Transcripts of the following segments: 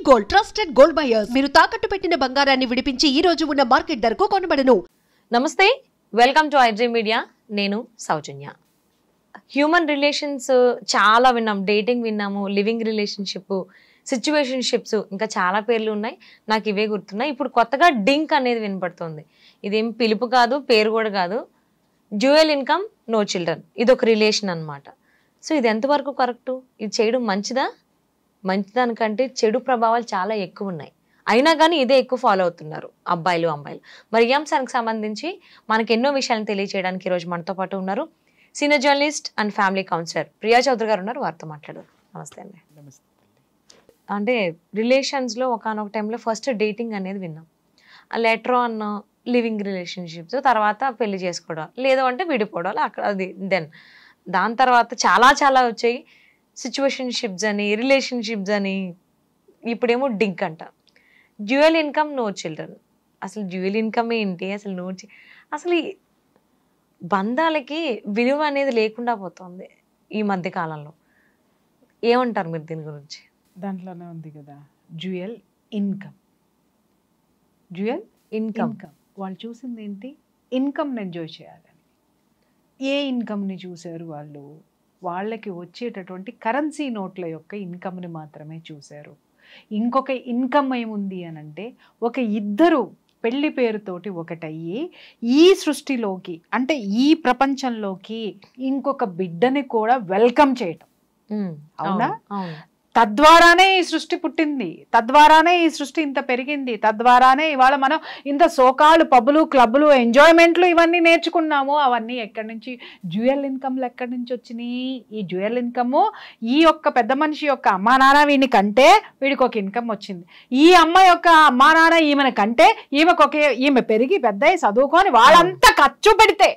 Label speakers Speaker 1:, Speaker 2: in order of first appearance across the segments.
Speaker 1: Gold trusted gold buyers మీరు తాకట్టు పెట్టిన బంగారాన్ని విడిపించి ఈ రోజు ఉన్న మార్కెట్ ధరకు కొనబడను.
Speaker 2: నమస్తే, వెల్కమ్ టు ఐజీ మీడియా. నేను సౌజన్య. హ్యూమన్ రిలేషన్స్ చాలా విన్నాం, డేటింగ్ విన్నాము, లివింగ్ రిలేషన్షిప్, సిచ్యువేషన్షిప్స్, ఇంకా చాలా పేర్లు ఉన్నాయి. నాకు ఇవే గుర్తున్నాయి. ఇప్పుడు కొత్తగా డింక్ అనేది వినపడుతుంది. ఇదేం పిలుపు కాదు, పేరు కూడా కాదు. డ్యూయల్ ఇన్కమ్, నో చిల్డ్రన్, ఇది ఒక రిలేషన్ అనమాట. సో ఇది ఎంతవరకు కరెక్టు? ఇది చేయడం మంచిదా? మంచిదానికంటే చెడు ప్రభావాలు చాలా ఎక్కువ ఉన్నాయి. అయినా కానీ ఇదే ఎక్కువ ఫాలో అవుతున్నారు అబ్బాయిలు, అమ్మాయిలు. మరి ఈ అంశానికి సంబంధించి మనకు ఎన్నో విషయాలను తెలియజేయడానికి ఈరోజు మనతో పాటు ఉన్నారు senior journalist and family counsellor Priya Chaudhary గారు ఉన్నారు. వారితో మాట్లాడారు. నమస్తే అండి. అంటే రిలేషన్స్లో ఒకనొక టైంలో ఫస్ట్ డేటింగ్ అనేది విన్నాం, లెటర్ ఆన్ లివింగ్ రిలేషన్షిప్స్, తర్వాత పెళ్లి చేసుకోవడం, లేదు అంటే విడిపోవడం, అక్కడ అది దాని తర్వాత చాలా చాలా వచ్చాయి. సిచ్యువేషన్షిప్స్ అని, రిలేషన్షిప్స్ అని, ఇప్పుడేమో డింక్ అంట. Dual income, no children. అసలు డ్యూయల్ ఇన్కమ్ ఏంటి? అసలు అసలు ఈ బంధాలకి విలువ అనేది లేకుండా పోతుంది ఈ మధ్య కాలంలో. ఏమంటారు మీరు దీని గురించి?
Speaker 3: దాంట్లోనే ఉంది కదా డ్యూయల్ ఇన్కమ్. డ్యూయల్ ఇన్కమ్ వాళ్ళు చూసింది ఏంటి? ఇన్కమ్ని ఎంజాయ్ చేయాలని. ఏ ఇన్కమ్ని చూశారు వాళ్ళు? వాళ్ళకి వచ్చేటటువంటి కరెన్సీ నోట్ల యొక్క ఇన్కమ్ని మాత్రమే చూశారు. ఇంకొక ఇన్కమ్ ఏముంది అని అంటే, ఒక ఇద్దరు పెళ్లి పేరుతోటి ఒకటయ్యి ఈ సృష్టిలోకి, అంటే ఈ ప్రపంచంలోకి ఇంకొక బిడ్డని కూడా వెల్కమ్ చేయటం. అవునా? తద్వారానే ఈ సృష్టి పుట్టింది, తద్వారానే ఈ సృష్టి ఇంత పెరిగింది, తద్వారానే ఇవాళ మనం ఇంత సోకాళ్ళు, పబ్బులు, క్లబ్బులు, ఎంజాయ్మెంట్లు ఇవన్నీ నేర్చుకున్నాము. అవన్నీ ఎక్కడి నుంచి? డ్యూయల్ ఇన్కమ్లు ఎక్కడి నుంచి వచ్చినాయి? ఈ డ్యూయల్ ఇన్కమ్ ఈ యొక్క పెద్ద మనిషి యొక్క అమ్మా నాన్న వీడిని కంటే వీడికి ఒక ఇన్కమ్ వచ్చింది. ఈ అమ్మ యొక్క అమ్మా నాన్న ఈమెను కంటే ఈమె పెరిగి పెద్ద చదువుకొని వాళ్ళంతా ఖర్చు పెడితే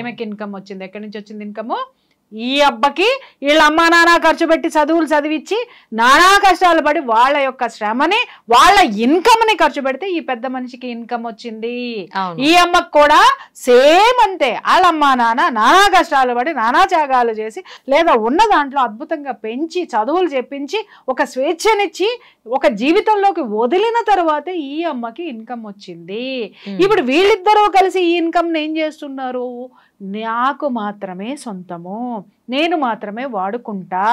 Speaker 3: ఈమెకి ఇన్కమ్ వచ్చింది. ఎక్కడి నుంచి వచ్చింది ఇన్కమ్? ఈ అబ్బకి వీళ్ళ అమ్మా నాన్న ఖర్చు పెట్టి చదువులు చదివించి నానా కష్టాలు పడి వాళ్ళ యొక్క శ్రమని, వాళ్ళ ఇన్కమ్ని ఖర్చు పెడితే ఈ పెద్ద మనిషికి ఇన్కమ్ వచ్చింది. ఈ అమ్మకు కూడా సేమ్ అంతే. వాళ్ళ అమ్మా నాన్న నానా కష్టాలు పడి నానా త్యాగాలు చేసి, లేదా ఉన్న దాంట్లో అద్భుతంగా పెంచి చదువులు చెప్పించి ఒక స్వేచ్ఛనిచ్చి ఒక జీవితంలోకి వదిలిన తర్వాతే ఈ అమ్మకి ఇన్కమ్ వచ్చింది. ఇప్పుడు వీళ్ళిద్దరూ కలిసి ఈ ఇన్కమ్ని ఏం చేస్తున్నారు? నాకు మాత్రమే సొంతము, నేను మాత్రమే వాడుకుంటా,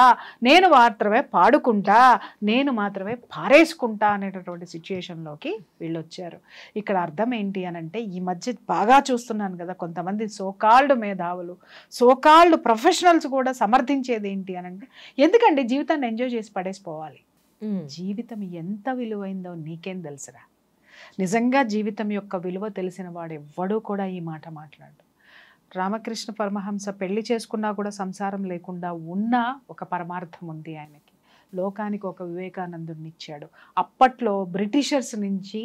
Speaker 3: నేను మాత్రమే పాడుకుంటా, నేను మాత్రమే పారేసుకుంటా అనేటటువంటి సిచ్యుయేషన్లోకి వీళ్ళు వచ్చారు. ఇక్కడ అర్థం ఏంటి అని అంటే, ఈ మధ్య బాగా చూస్తున్నాను కదా, కొంతమంది సోకాల్డ్ మేధావులు, సోకాల్డ్ ప్రొఫెషనల్స్ కూడా సమర్థించేది ఏంటి అని అంటే, ఎందుకండి జీవితాన్ని ఎంజాయ్ చేసి పడేసిపోవాలి? జీవితం ఎంత విలువైందో నీకేం తెలుసురా? నిజంగా జీవితం యొక్క విలువ తెలిసిన వాడు ఎవ్వడూ కూడా ఈ మాట మాట్లాడు. రామకృష్ణ పరమహంస పెళ్లి చేసుకున్నా కూడా సంసారం లేకుండా ఉన్న ఒక పరమార్థం ఉంది ఆయనకి. లోకానికి ఒక వివేకానందుడిని ఇచ్చాడు. అప్పట్లో బ్రిటిషర్స్ నుంచి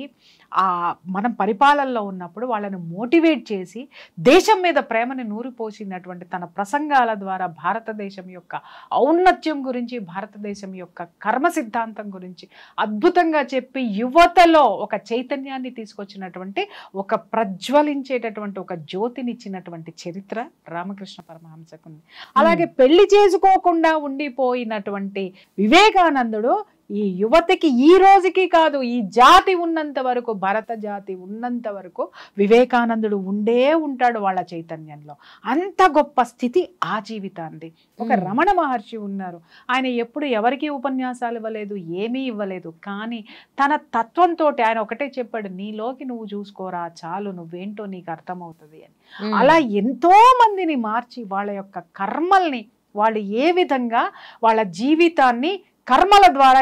Speaker 3: మనం పరిపాలనలో ఉన్నప్పుడు వాళ్ళని మోటివేట్ చేసి దేశం మీద ప్రేమని నూరిపోసినటువంటి తన ప్రసంగాల ద్వారా భారతదేశం యొక్క ఔన్నత్యం గురించి, భారతదేశం యొక్క కర్మ సిద్ధాంతం గురించి అద్భుతంగా చెప్పి యువతలో ఒక చైతన్యాన్ని తీసుకొచ్చినటువంటి, ఒక ప్రజ్వలించేటటువంటి ఒక జ్యోతినిచ్చినటువంటి చరిత్ర రామకృష్ణ పరమహంసకు ఉంది. అలాగే పెళ్లి చేసుకోకుండా ఉండిపోయినటువంటి వివేకానందుడు ఈ యువతకి ఈ రోజుకి కాదు, ఈ జాతి ఉన్నంత వరకు, భరత జాతి ఉన్నంత వరకు వివేకానందుడు ఉండే ఉంటాడు వాళ్ళ చైతన్యంలో. అంత గొప్ప స్థితి ఆ జీవితాన్ని. ఒక రమణ మహర్షి ఉన్నారు, ఆయన ఎప్పుడు ఎవరికి ఉపన్యాసాలు ఇవ్వలేదు, ఏమీ ఇవ్వలేదు, కానీ తన తత్వంతో ఆయన ఒకటే చెప్పాడు, నీలోకి నువ్వు చూసుకోరా చాలు, నువ్వేంటో నీకు అర్థమవుతుంది అని. అలా ఎంతో మందిని మార్చి వాళ్ళ యొక్క కర్మల్ని, వాళ్ళు ఏ విధంగా వాళ్ళ జీవితాన్ని కర్మల ద్వారా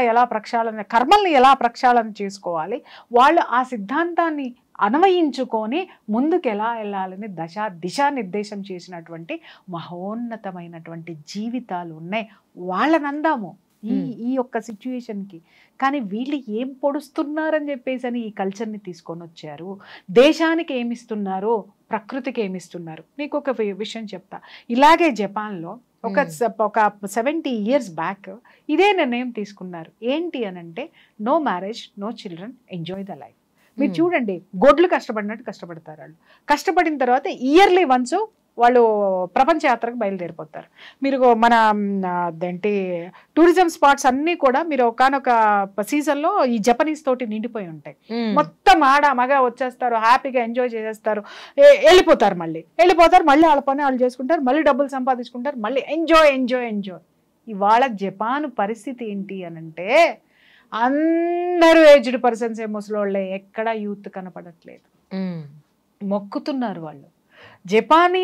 Speaker 3: కర్మల్ని ఎలా ప్రక్షాళన చేసుకోవాలి, వాళ్ళు ఆ సిద్ధాంతాన్ని అన్వయించుకొని ముందుకు ఎలా వెళ్ళాలని దిశానిర్దేశం చేసినటువంటి మహోన్నతమైనటువంటి జీవితాలు ఉన్నాయి. వాళ్ళని అందాము ఈ యొక్క సిచ్యుయేషన్కి. కానీ వీళ్ళు ఏం పొడుస్తున్నారని చెప్పేసి అని ఈ కల్చర్ని తీసుకొని వచ్చారు. దేశానికి ఏమిస్తున్నారు, ప్రకృతికి ఏమిస్తున్నారు? నీకు ఒక విషయం చెప్తా. ఇలాగే జపాన్లో ఒక 70 years బ్యాక్ ఇదే నిర్ణయం తీసుకున్నారు. ఏంటి అనంటే, no marriage, no children, enjoy the life. మీరు చూడండి, గొడ్లు కష్టపడినట్టు కష్టపడతారు వాళ్ళు. కష్టపడిన తర్వాత ఇయర్లీ వన్స్ వాళ్ళు ప్రపంచ యాత్రకు బయలుదేరిపోతారు. మీరు మన అదేంటి టూరిజం స్పాట్స్ అన్నీ కూడా మీరు ఒకనొక సీజన్లో ఈ జపనీస్ తోటి నిండిపోయి ఉంటాయి. మొత్తం ఆడ మగ వచ్చేస్తారు, హ్యాపీగా ఎంజాయ్ చేసేస్తారు, వెళ్ళిపోతారు. మళ్ళీ వాళ్ళ పని వాళ్ళు చేసుకుంటారు, మళ్ళీ డబ్బులు సంపాదించుకుంటారు, మళ్ళీ ఎంజాయ్. ఇవాళ జపాన్ పరిస్థితి ఏంటి అనంటే అందరూ ఏజ్డ్ పర్సన్స్, ముసలోళ్ళే, ఎక్కడా యూత్ కనపడట్లేదు. మొక్కుతున్నారు వాళ్ళు. జపాన్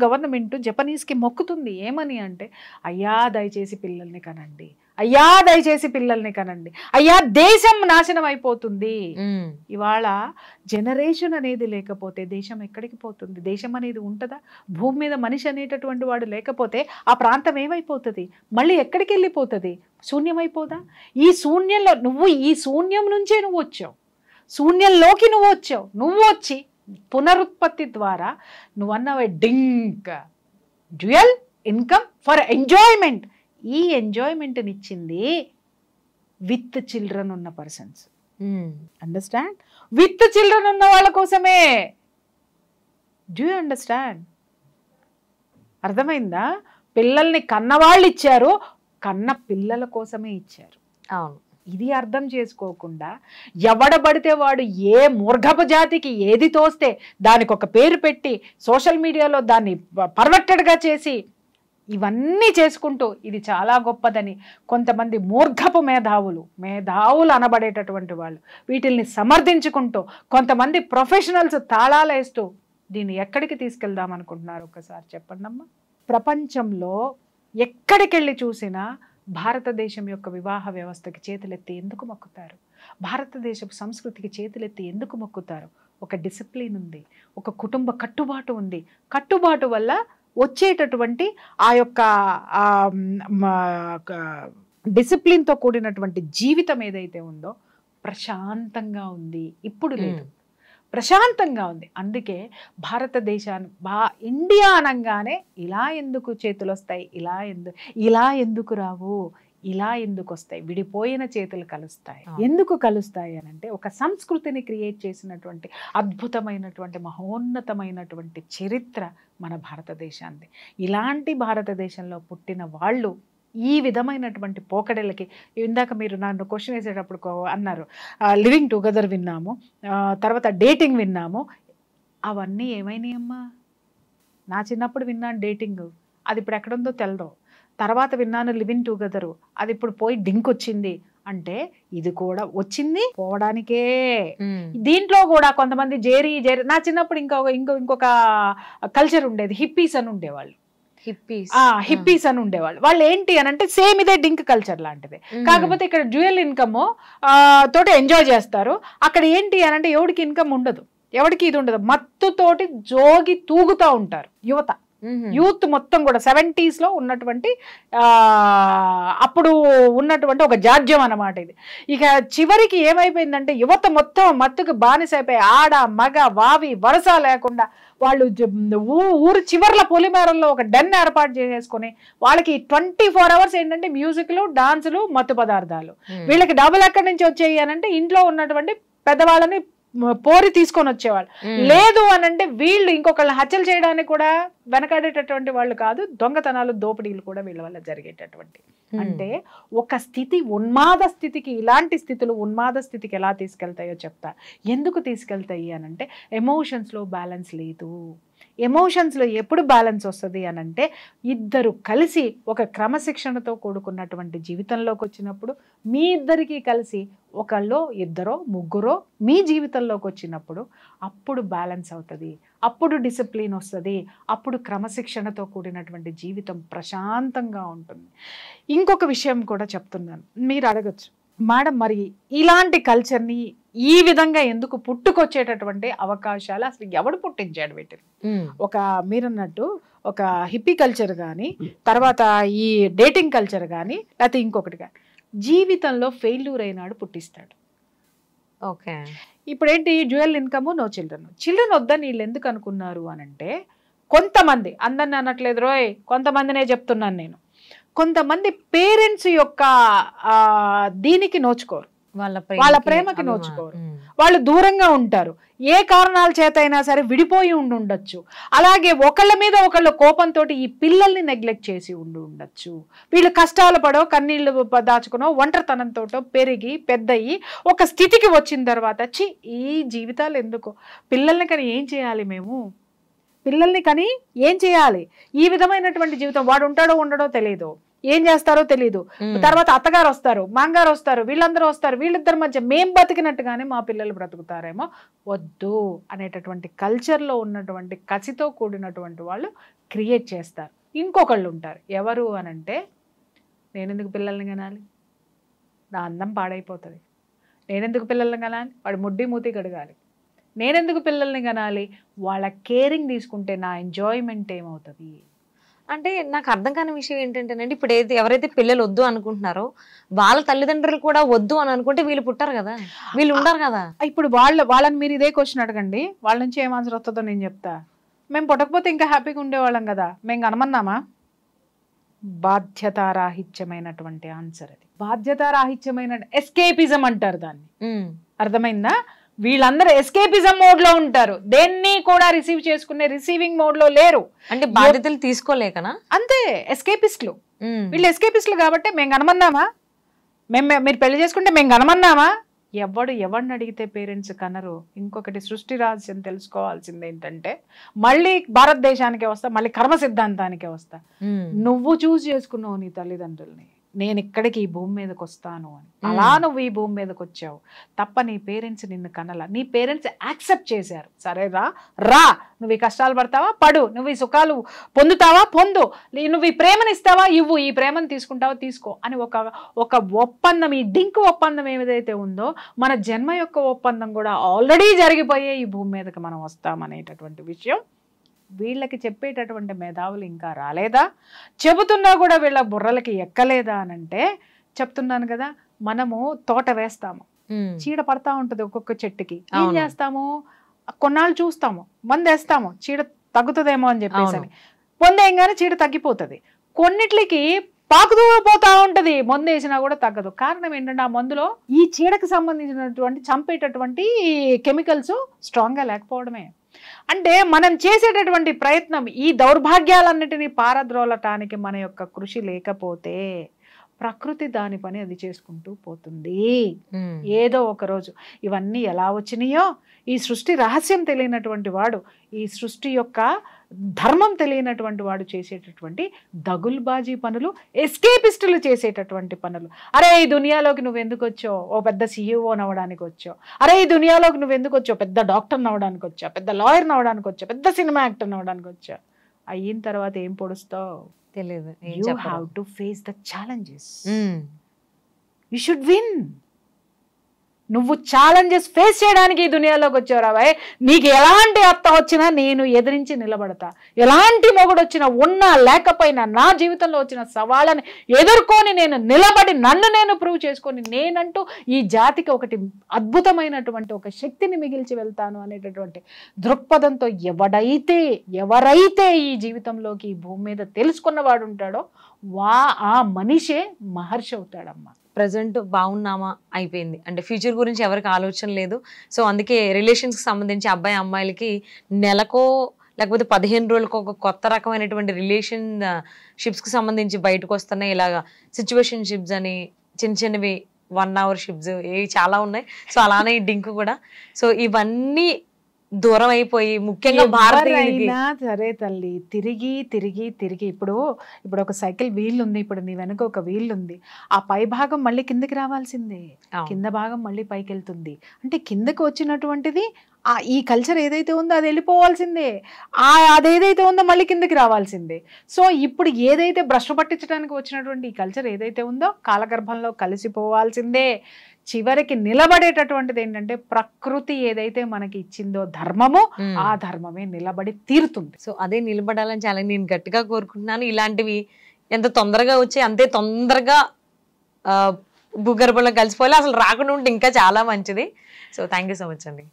Speaker 3: గవర్నమెంట్ జపనీస్కి మొక్కుతుంది. ఏమని అంటే, అయ్యా దయచేసి పిల్లల్ని కనండి, అయ్యా దేశం నాశనం అయిపోతుంది. ఇవాళ జనరేషన్ అనేది లేకపోతే దేశం ఎక్కడికి పోతుంది? దేశం అనేది ఉంటుందా? భూమి మీద మనిషి అనేటటువంటి వాడు లేకపోతే ఆ ప్రాంతం ఏమైపోతుంది? మళ్ళీ ఎక్కడికి వెళ్ళిపోతుంది? శూన్యమైపోదా? ఈ శూన్యంలో ఈ శూన్యం నుంచే నువ్వు వచ్చావు, శూన్యంలోకి నువ్వు వచ్చి పునరుత్పత్తి ద్వారా నువ్వు అన్నవే DINK dual income for enjoyment. ఈ ఎంజాయ్మెంట్ని ఇచ్చింది విత్ చిల్డ్రన్ ఉన్న పర్సన్స్. అండర్స్టాండ్? విత్ చిల్డ్రన్ ఉన్న వాళ్ళ కోసమే. Do you understand? అర్థమైందా? పిల్లల్ని కన్నవాళ్ళు ఇచ్చారు, కన్న పిల్లల కోసమే ఇచ్చారు.
Speaker 2: అవును.
Speaker 3: ఇది అర్థం చేసుకోకుండా ఎవడబడితే వాడు ఏ మూర్ఘపు జాతికి ఏది తోస్తే దానికి ఒక పేరు పెట్టి సోషల్ మీడియాలో దాన్ని పర్వెక్టెడ్గా చేసి ఇవన్నీ చేసుకుంటూ ఇది చాలా గొప్పదని కొంతమంది మూర్ఘపు మేధావులు అనబడేటటువంటి వాళ్ళు వీటిల్ని సమర్థించుకుంటూ కొంతమంది ప్రొఫెషనల్స్ తాళాలు వేస్తూ దీన్ని ఎక్కడికి తీసుకెళ్దాం అనుకుంటున్నారు? ఒకసారి చెప్పండి అమ్మా. ప్రపంచంలో ఎక్కడికి వెళ్ళి చూసినా భారతదేశం యొక్క వివాహ వ్యవస్థకి చేతులెత్తి ఎందుకు మొక్కుతారు? భారతదేశపు సంస్కృతికి చేతులెత్తి ఎందుకు మొక్కుతారు? ఒక డిసిప్లిన్ ఉంది, ఒక కుటుంబ కట్టుబాటు ఉంది. కట్టుబాటు వల్ల వచ్చేటటువంటి ఆ యొక్క డిసిప్లిన్తో కూడినటువంటి జీవితం ఏదైతే ఉందో ప్రశాంతంగా ఉంది. ఇప్పుడు లేదు, ప్రశాంతంగా ఉంది. అందుకే భారతదేశాన్ని ఇండియా అనగానే ఇలా ఎందుకు చేతులు వస్తాయి, ఇలా ఎందుకు రావు, ఇలా ఎందుకు వస్తాయి? విడిపోయిన చేతులు కలుస్తాయి. ఎందుకు కలుస్తాయి అని అంటే ఒక సంస్కృతిని క్రియేట్ చేసినటువంటి అద్భుతమైనటువంటి మహోన్నతమైనటువంటి చరిత్ర మన భారతదేశాన్ని. ఇలాంటి భారతదేశంలో పుట్టిన వాళ్ళు ఈ విధమైనటువంటి పోకడలకి, ఇందాక మీరు నన్ను క్వశ్చన్ వేసేటప్పుడు అన్నారు లివింగ్ టుగెదర్ విన్నాము, తర్వాత డేటింగ్ విన్నాము. అవన్నీ ఏమైనాయమ్మా? నా చిన్నప్పుడు విన్నాను డేటింగ్, అది ఇప్పుడు ఎక్కడుందో తెలదు. తర్వాత విన్నాను లివింగ్ టుగెదరు, అది ఇప్పుడు పోయి డింక్ వచ్చింది. అంటే ఇది కూడా వచ్చింది పోవడానికే. దీంట్లో కూడా కొంతమంది జేరీ నా చిన్నప్పుడు ఇంకొక కల్చర్ ఉండేది, హిప్పీస్ అని ఉండేవాళ్ళు. హిప్పీస్ అని ఉండేవాళ్ళు. వాళ్ళు ఏంటి అని అంటే సేమ్ ఇదే డింక్ కల్చర్ లాంటిదే, కాకపోతే ఇక్కడ డ్యూయల్ ఇన్కమ్ తోటి ఎంజాయ్ చేస్తారు. అక్కడ ఏంటి అని అంటే ఎవడికి ఇన్కమ్ ఉండదు, ఎవరికి ఇది ఉండదు, మత్తుతోటి జోగి తూగుతూ ఉంటారు యూత్ మొత్తం కూడా. 70s లో ఉన్నటువంటి అప్పుడు ఉన్నటువంటి ఒక జాడ్యం అన్నమాట ఇది. ఇక చివరికి ఏమైపోయిందంటే యువత మొత్తం మత్తుకు బానిసైపోయి ఆడ మగ వావి వరస లేకుండా వాళ్ళు ఊరు చివర్ల పొలిమేరల్లో ఒక డెన్ ఏర్పాటు చేసేసుకుని వాళ్ళకి 24 hours ఏంటంటే మ్యూజిక్లు, డాన్సులు, మత్తు పదార్థాలు. వీళ్ళకి డబ్బులు ఎక్కడి నుంచి వచ్చేయి అనంటే ఇంట్లో ఉన్నటువంటి పెద్దవాళ్ళని పోరి తీసుకొని వచ్చేవాళ్ళు. లేదు అని అంటే వీళ్ళు ఇంకొకళ్ళని హత్యలు చేయడానికి కూడా వెనకాడేటటువంటి వాళ్ళు కాదు, దొంగతనాలు, దోపిడీలు కూడా వీళ్ళ వల్ల జరిగేటటువంటి. అంటే ఒక స్థితి ఉన్మాద స్థితికి, ఇలాంటి స్థితులు ఉన్మాద స్థితికి ఎలా తీసుకెళ్తాయో చెప్తా. ఎందుకు తీసుకెళ్తాయి అని అంటే ఎమోషన్స్లో బ్యాలెన్స్ లేదు. ఎమోషన్స్లో ఎప్పుడు బ్యాలెన్స్ వస్తుంది అని అంటే ఇద్దరు కలిసి ఒక క్రమశిక్షణతో కూడుకున్నటువంటి జీవితంలోకి వచ్చినప్పుడు, మీ ఇద్దరికీ కలిసి ఒకళ్ళో ఇద్దరో ముగ్గురో మీ జీవితంలోకి వచ్చినప్పుడు అప్పుడు బ్యాలెన్స్ అవుతుంది, అప్పుడు డిసిప్లిన్ వస్తుంది, అప్పుడు క్రమశిక్షణతో కూడినటువంటి జీవితం ప్రశాంతంగా ఉంటుంది. ఇంకొక విషయం కూడా చెప్తున్నాను, మీరు అడగచ్చు మేడం మరి ఇలాంటి కల్చర్ని ఈ విధంగా ఎందుకు పుట్టుకొచ్చేటటువంటి అవకాశాలు అసలు ఎవడు పుట్టించాడు వీటిని? ఒక మీరన్నట్టు ఒక హిప్పీ కల్చర్ కానీ, తర్వాత ఈ డేటింగ్ కల్చర్ కానీ, లేకపోతే ఇంకొకటి కానీ జీవితంలో ఫెయిల్యూర్ అయినాడు పుట్టిస్తాడు.
Speaker 2: ఓకే,
Speaker 3: ఇప్పుడు ఏంటి డ్యూయల్ ఇన్కమ్, నో చిల్డ్రన్ వద్దని వీళ్ళు ఎందుకు అనుకున్నారు అని అంటే కొంతమంది, అందరిని అనట్లేదు రోయ్, కొంతమందినే చెప్తున్నాను నేను, కొంతమంది పేరెంట్స్ యొక్క దీనికి నోచుకోరు. వాళ్ళ ప్రేమకి నోచుకోరు, వాళ్ళు దూరంగా ఉంటారు. ఏ కారణాల చేత అయినా సరే విడిపోయి ఉండొచ్చు. అలాగే ఒకళ్ళ మీద ఒకళ్ళ కోపంతో ఈ పిల్లల్ని నెగ్లెక్ట్ చేసి ఉండొచ్చు. వీళ్ళు కష్టాలు పడో, కన్నీళ్లు దాచుకునో, ఒంటరితనంతో పెరిగి పెద్దయి ఒక స్థితికి వచ్చిన తర్వాత ఈ జీవితాలు ఎందుకు, పిల్లల్ని కానీ ఏం చేయాలి, మేము పిల్లల్ని కానీ ఏం చేయాలి, ఈ విధమైనటువంటి జీవితం. వాడు ఉంటాడో ఉండడో తెలియదు, ఏం చేస్తారో తెలియదు. తర్వాత అత్తగారు వస్తారు, మాంగారు వస్తారు, వీళ్ళందరూ వస్తారు, వీళ్ళిద్దరి మధ్య మేం బతికినట్టుగానే మా పిల్లలు బ్రతుకుతారేమో, వద్దు అనేటటువంటి కల్చర్లో ఉన్నటువంటి కసితో కూడినటువంటి వాళ్ళు క్రియేట్ చేస్తారు. ఇంకొకళ్ళు ఉంటారు, ఎవరు అనంటే, నేనెందుకు పిల్లల్ని కనాలి, నా అందం పాడైపోతుంది, నేనెందుకు పిల్లల్ని కనాలి, వాడు ముడ్డి మూతి కడగాలి, నేనెందుకు పిల్లల్ని కనాలి, వాళ్ళ కేరింగ్ తీసుకుంటే నా ఎంజాయ్మెంట్ ఏమవుతుంది.
Speaker 2: అంటే నాకు అర్థం కాని విషయం ఏంటంటేనండి, ఇప్పుడు ఎవరైతే పిల్లలు వద్దు అనుకుంటున్నారో వాళ్ళ తల్లిదండ్రులు కూడా వద్దు అని అనుకుంటే వీళ్ళు పుట్టారు కదా, వీళ్ళు ఉండరు కదా.
Speaker 3: ఇప్పుడు వాళ్ళని మీరు ఇదే క్వశ్చన్ అడగండి, వాళ్ళ నుంచి ఏం ఆన్సర్ వస్తుందో నేను చెప్తా. మేము పుట్టకపోతే ఇంకా హ్యాపీగా ఉండేవాళ్ళం కదా, మేము కనమన్నామా? బాధ్యతారాహిత్యమైనటువంటి ఆన్సర్ అది. బాధ్యతారాహిత్యమైన ఎస్కేపిజం అంటారు దాన్ని, అర్థమైందా? వీళ్ళందరూ ఎస్కేపిజం మోడ్ లో ఉంటారు, దేన్ని కూడా రిసీవ్ చేసుకునే రిసీవింగ్ మోడ్ లో లేరు.
Speaker 2: అంటే బాధ్యతలు తీసుకోలేకనా?
Speaker 3: అంతే, ఎస్కేపిస్టులు వీళ్ళు. ఎస్కేపిస్టులు కాబట్టి మేము కనమన్నామా, మీరు పెళ్లి చేసుకుంటే మేము కనమన్నామా? ఎవరిని అడిగితే పేరెంట్స్ కనరు. ఇంకొకటి సృష్టి రహస్యం తెలుసుకోవాల్సింది ఏంటంటే, మళ్ళీ భారతదేశానికే వస్తా, మళ్ళీ కర్మ సిద్ధాంతానికే వస్తా. నువ్వు చూస్ చేసుకున్నావు నీ తల్లిదండ్రుల్ని, నేను ఇక్కడికి ఈ భూమి మీదకి వస్తాను అని. అలా నువ్వు ఈ భూమి మీదకి వచ్చావు తప్ప నీ పేరెంట్స్ నిన్ను కనలా. నీ పేరెంట్స్ యాక్సెప్ట్ చేశారు, సరే రా నువ్వు ఈ కష్టాలు పడతావా పడు, నువ్వు ఈ సుఖాలు పొందుతావా పొందు, నువ్వు ఈ ప్రేమను ఇస్తావా ఇవ్వు, ఈ ప్రేమను తీసుకుంటావా తీసుకో అని ఒక ఒప్పందం, ఈ డింక్ ఒప్పందం ఏదైతే ఉందో, మన జన్మ యొక్క ఒప్పందం కూడా ఆల్రెడీ జరిగిపోయే ఈ భూమి మీదకి మనం వస్తామనేటటువంటి విషయం వీళ్ళకి చెప్పేటటువంటి మేధావులు ఇంకా రాలేదా? చెబుతున్నా కూడా వీళ్ళ బుర్రలకి ఎక్కలేదా అనంటే, చెప్తున్నాను కదా, మనము తోట వేస్తాము, చీడ పడతా ఉంటుంది ఒక్కొక్క చెట్టుకి, ఏం చేస్తాము, కొన్నాళ్ళు చూస్తాము, మందేస్తాము, చీడ తగ్గుతుందేమో అని చెప్పేసి అని. పొందేయంగానే చీడ తగ్గిపోతుంది. కొన్నిట్లకి పాకుతూ పోతా ఉంటది, మందు వేసినా కూడా తగ్గదు. కారణం ఏంటంటే, ఆ మందులో ఈ చీడకు సంబంధించినటువంటి చంపేటటువంటి కెమికల్స్ స్ట్రాంగ్ గా లేకపోవడమే. అంటే మనం చేసేటటువంటి ప్రయత్నం, ఈ దౌర్భాగ్యాలన్నిటినీ పారద్రోలటానికి మన యొక్క కృషి లేకపోతే ప్రకృతి దాని పని అది చేసుకుంటూ పోతుంది. ఏదో ఒక రోజు ఇవన్నీ ఎలా వచ్చినాయో, ఈ సృష్టి రహస్యం తెలియనటువంటి వాడు, ఈ సృష్టి యొక్క ధర్మం తెలియనటువంటి వాడు చేసేటటువంటి దగుల్బాజీ పనులు, ఎస్కేపిస్టులు చేసేటటువంటి పనులు. అరే ఈ దునియాలోకి నువ్వు ఎందుకు వచ్చావు, ఓ పెద్ద CEO నవ్వడానికి వచ్చావు. అరే ఈ దునియాలోకి నువ్వు ఎందుకు వచ్చావు, పెద్ద డాక్టర్ నవ్వడానికి వచ్చావు, పెద్ద లాయర్ నవ్వడానికి వచ్చావు, పెద్ద సినిమా యాక్టర్ నవ్వడానికి వచ్చావు. అయిన తర్వాత ఏం పొడుస్తావు
Speaker 2: తెలియదు.
Speaker 3: You have to face the challenges. You should win. నువ్వు ఛాలెంజెస్ ఫేస్ చేయడానికి ఈ దునియాలోకి వచ్చావురా బాయ్. నీకు ఎలాంటి అత్త వచ్చినా నేను ఎదిరించి నిలబడతా, ఎలాంటి మొగుడు వచ్చినా ఉన్నా లేకపోయినా నా జీవితంలో వచ్చిన సవాళ్ళని ఎదుర్కొని నేను నిలబడి నన్ను నేను ప్రూవ్ చేసుకొని నేనంటూ ఈ జాతికి ఒకటి అద్భుతమైనటువంటి ఒక శక్తిని మిగిల్చి వెళ్తాను అనేటటువంటి దృక్పథంతో ఎవరైతే ఈ జీవితంలోకి ఈ భూమి మీద తెలుసుకున్నవాడు ఉంటాడో ఆ మనిషే మహర్షి అవుతాడమ్మా.
Speaker 2: ప్రజెంట్ బాగున్నామా అయిపోయింది, అంటే ఫ్యూచర్ గురించి ఎవరికి ఆలోచన లేదు. సో అందుకే రిలేషన్స్కి సంబంధించి అబ్బాయి అమ్మాయిలకి నెలకో లేకపోతే 15 రోజులకు ఒక కొత్త రకమైనటువంటి రిలేషన్షిప్స్కి సంబంధించి బయటకు వస్తున్నాయి. ఇలాగా సిచ్యువేషన్ షిప్స్ అని చిన్నవి 1 hour షిప్స్ ఏవి చాలా ఉన్నాయి. సో అలానే ఈ డింక్ కూడా. సో ఇవన్నీ దూరం అయిపోయి ముఖ్యంగా భారతీయులకి
Speaker 3: సరే తల్లి తిరిగి ఇప్పుడు ఒక సైకిల్ వీల్ ఉంది, ఇప్పుడు నీ వెనక ఒక వీల్ ఉంది, ఆ పై భాగం మళ్ళీ కిందకి రావాల్సిందే, కింద భాగం మళ్ళీ పైకి వెళ్తుంది. అంటే కిందకి వచ్చినటువంటిది ఈ కల్చర్ ఏదైతే ఉందో అది వెళ్ళిపోవాల్సిందే, అదేదైతే ఉందో మళ్ళీ కిందకి రావాల్సిందే. సో ఇప్పుడు ఏదైతే భ్రష్టు పట్టించడానికి వచ్చినటువంటి ఈ కల్చర్ ఏదైతే ఉందో కాలగర్భంలో కలిసిపోవాల్సిందే. చివరికి నిలబడేటటువంటిది ఏంటంటే ప్రకృతి ఏదైతే మనకి ఇచ్చిందో ధర్మము, ఆ ధర్మమే నిలబడి తీరుతుంది.
Speaker 2: సో అదే నిలబడాలని చాలా నేను గట్టిగా కోరుకుంటున్నాను. ఇలాంటివి ఎంత తొందరగా వచ్చి అంతే తొందరగా భూగర్భంలో కలిసిపోవాలి, అసలు రాకుండా ఉంటే ఇంకా చాలా మంచిది. So thank you so much అండి.